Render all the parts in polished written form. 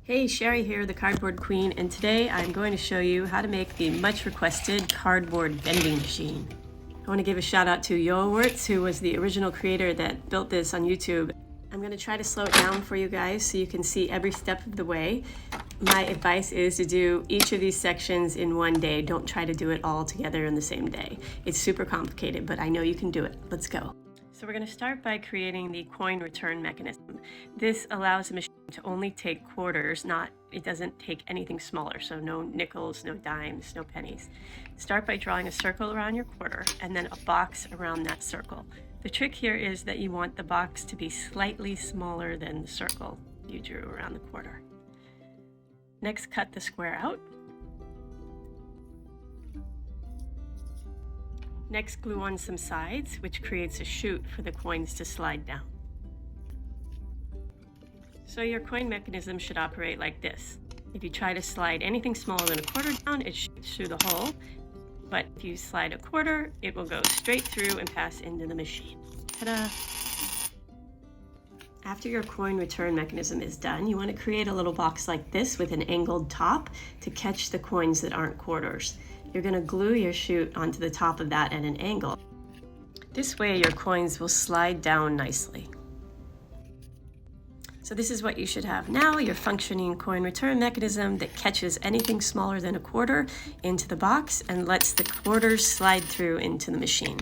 Hey, Sherry here, the Cardboard Queen, and today I'm going to show you how to make the much requested cardboard vending machine. I want to give a shout out to Yowerts, who was the original creator that built this on YouTube. I'm going to try to slow it down for you guys so you can see every step of the way. My advice is to do each of these sections in one day. Don't try to do it all together in the same day. It's super complicated, but I know you can do it. Let's go. So we're going to start by creating the coin return mechanism. This allows the machine to only take quarters, it doesn't take anything smaller, so no nickels, no dimes, no pennies. Start by drawing a circle around your quarter and then a box around that circle. The trick here is that you want the box to be slightly smaller than the circle you drew around the quarter. Next, cut the square out. Next, glue on some sides, which creates a chute for the coins to slide down. So your coin mechanism should operate like this. If you try to slide anything smaller than a quarter down, it shoots through the hole. But if you slide a quarter, it will go straight through and pass into the machine. Ta-da! After your coin return mechanism is done, you want to create a little box like this with an angled top to catch the coins that aren't quarters. You're going to glue your chute onto the top of that at an angle. This way your coins will slide down nicely. So this is what you should have now, your functioning coin return mechanism that catches anything smaller than a quarter into the box and lets the quarters slide through into the machine.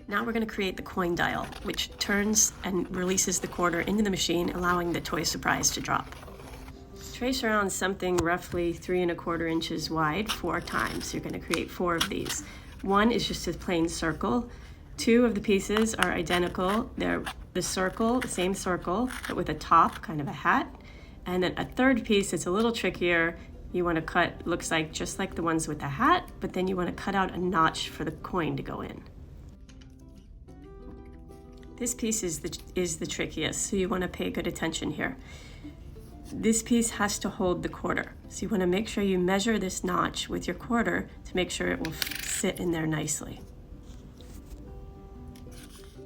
Now we're going to create the coin dial, which turns and releases the quarter into the machine, allowing the toy surprise to drop. Trace around something roughly 3 1/4 inches wide 4 times. You're going to create 4 of these. One is just a plain circle. 2 of the pieces are identical. They're the same circle, but with a top, kind of a hat. And then a third piece that's a little trickier. You want to cut, looks like just like the ones with the hat, but then you want to cut out a notch for the coin to go in. This piece is the trickiest, so you want to pay good attention here. This piece has to hold the quarter. So you want to make sure you measure this notch with your quarter to make sure it will sit in there nicely.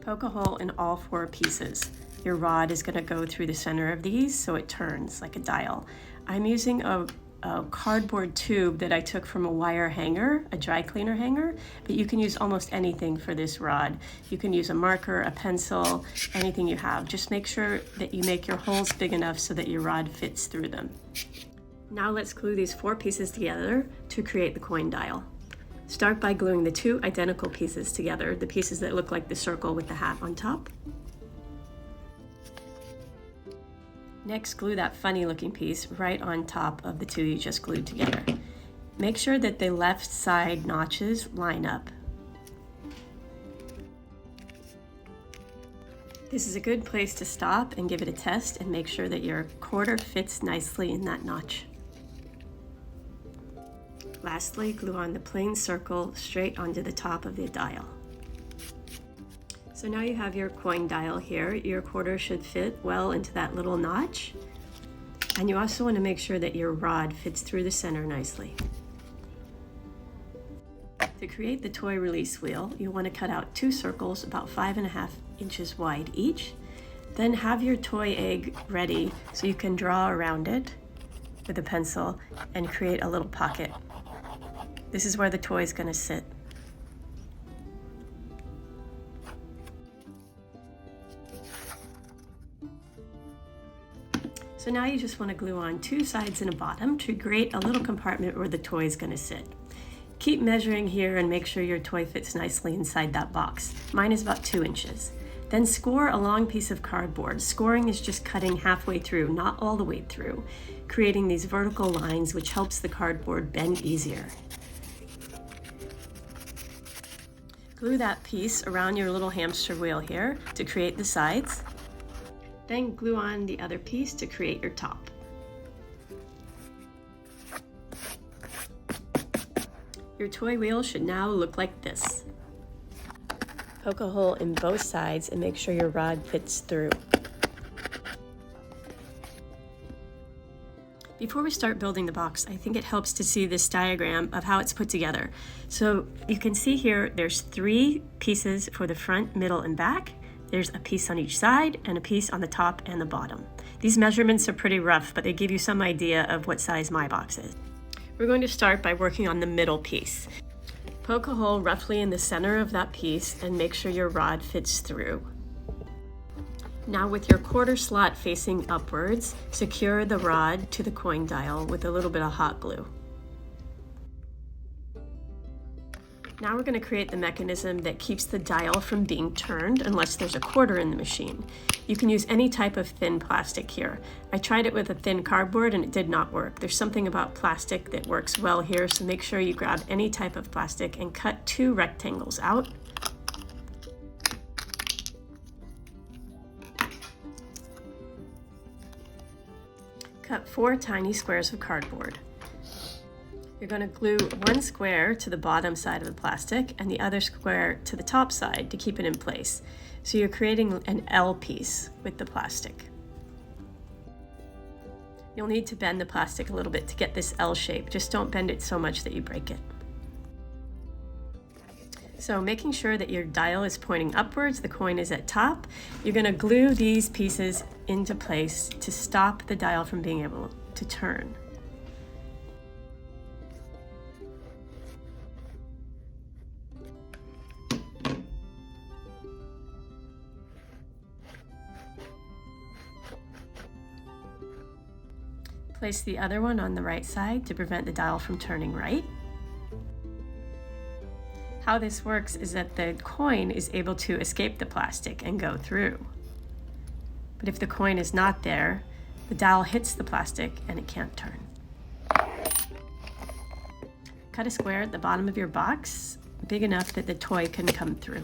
Poke a hole in all 4 pieces. Your rod is going to go through the center of these so it turns like a dial. I'm using a cardboard tube that I took from a wire hanger, a dry cleaner hanger, but you can use almost anything for this rod. You can use a marker, a pencil, anything you have. Just make sure that you make your holes big enough so that your rod fits through them. Now let's glue these 4 pieces together to create the coin dial. Start by gluing the 2 identical pieces together, the pieces that look like the circle with the hat on top. Next, glue that funny looking piece right on top of the 2 you just glued together. Make sure that the left side notches line up. This is a good place to stop and give it a test and make sure that your quarter fits nicely in that notch. Lastly, glue on the plain circle straight onto the top of the dial. So now you have your coin dial here. Your quarter should fit well into that little notch. And you also want to make sure that your rod fits through the center nicely. To create the toy release wheel, you want to cut out 2 circles about 5 1/2 inches wide each. Then have your toy egg ready so you can draw around it with a pencil and create a little pocket. This is where the toy is going to sit. So now you just want to glue on 2 sides and a bottom to create a little compartment where the toy is going to sit. Keep measuring here and make sure your toy fits nicely inside that box. Mine is about 2 inches. Then score a long piece of cardboard. Scoring is just cutting halfway through, not all the way through, creating these vertical lines which helps the cardboard bend easier. Glue that piece around your little hamster wheel here to create the sides. Then glue on the other piece to create your top. Your toy wheel should now look like this. Poke a hole in both sides and make sure your rod fits through. Before we start building the box, I think it helps to see this diagram of how it's put together. So you can see here there's 3 pieces for the front, middle, and back. There's a piece on each side and a piece on the top and the bottom. These measurements are pretty rough, but they give you some idea of what size my box is. We're going to start by working on the middle piece. Poke a hole roughly in the center of that piece and make sure your rod fits through. Now with your quarter slot facing upwards, secure the rod to the coin dial with a little bit of hot glue. Now we're going to create the mechanism that keeps the dial from being turned unless there's a quarter in the machine. You can use any type of thin plastic here. I tried it with a thin cardboard and it did not work. There's something about plastic that works well here, so make sure you grab any type of plastic and cut 2 rectangles out. Cut 4 tiny squares of cardboard. You're going to glue 1 square to the bottom side of the plastic and the other square to the top side to keep it in place. So you're creating an L piece with the plastic. You'll need to bend the plastic a little bit to get this L shape. Just don't bend it so much that you break it. So making sure that your dial is pointing upwards, the coin is at top, you're going to glue these pieces into place to stop the dial from being able to turn. Place the other one on the right side to prevent the dial from turning right. How this works is that the coin is able to escape the plastic and go through. But if the coin is not there, the dial hits the plastic and it can't turn. Cut a square at the bottom of your box, big enough that the toy can come through.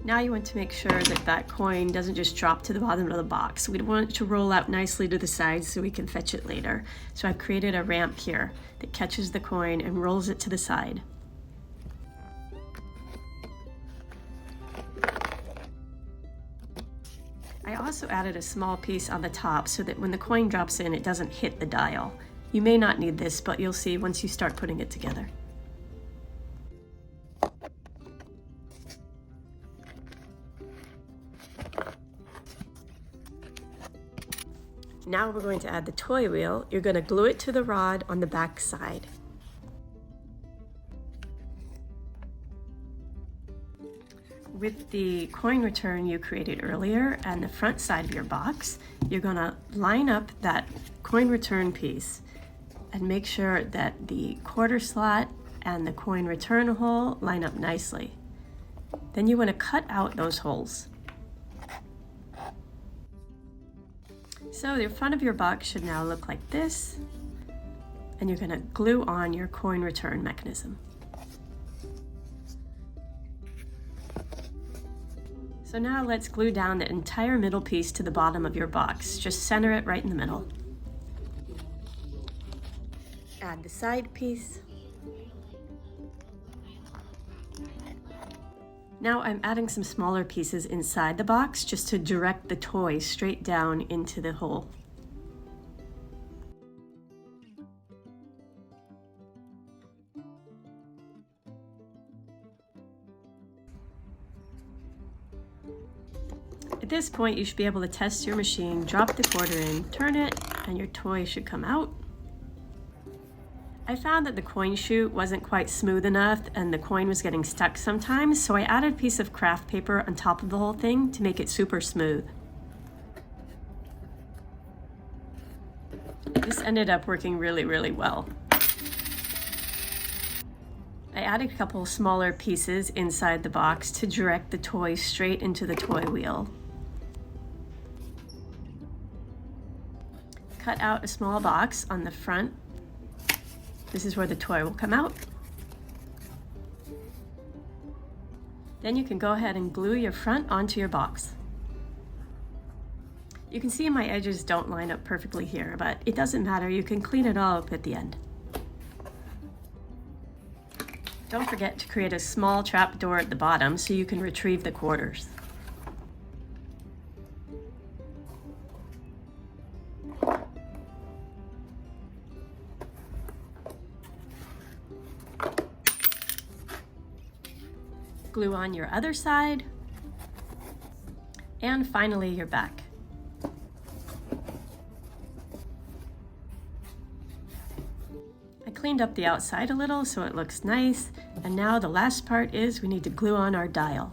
Now you want to make sure that that coin doesn't just drop to the bottom of the box. We want it to roll out nicely to the sides so we can fetch it later. So I've created a ramp here that catches the coin and rolls it to the side. I also added a small piece on the top so that when the coin drops in, it doesn't hit the dial. You may not need this, but you'll see once you start putting it together. Now we're going to add the toy wheel. You're going to glue it to the rod on the back side. With the coin return you created earlier and the front side of your box, you're going to line up that coin return piece and make sure that the quarter slot and the coin return hole line up nicely. Then you want to cut out those holes. So the front of your box should now look like this, and you're going to glue on your coin return mechanism. So now let's glue down the entire middle piece to the bottom of your box. Just center it right in the middle. Add the side piece. Now I'm adding some smaller pieces inside the box just to direct the toy straight down into the hole. At this point, you should be able to test your machine, drop the quarter in, turn it, and your toy should come out. I found that the coin chute wasn't quite smooth enough and the coin was getting stuck sometimes, so I added a piece of craft paper on top of the whole thing to make it super smooth. This ended up working really, really well. I added a couple smaller pieces inside the box to direct the toy straight into the toy wheel. Cut out a small box on the front. This is where the toy will come out. Then you can go ahead and glue your front onto your box. You can see my edges don't line up perfectly here, but it doesn't matter. You can clean it all up at the end. Don't forget to create a small trap door at the bottom so you can retrieve the quarters. Glue on your other side, and finally your back. cleaned up the outside a little so it looks nice, and now the last part is we need to glue on our dial.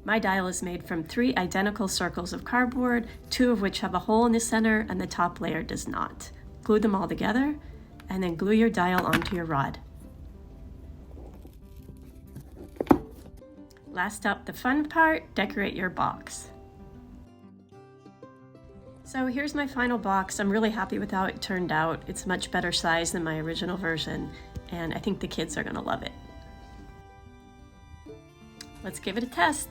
My dial is made from 3 identical circles of cardboard, 2 of which have a hole in the center and the top layer does not. Glue them all together and then glue your dial onto your rod. Last up, the fun part, decorate your box. So here's my final box. I'm really happy with how it turned out. It's much better size than my original version, and I think the kids are gonna love it. Let's give it a test.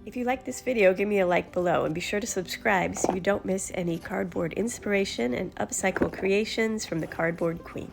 If you like this video, give me a like below and be sure to subscribe so you don't miss any cardboard inspiration and upcycle creations from the Cardboard Queen.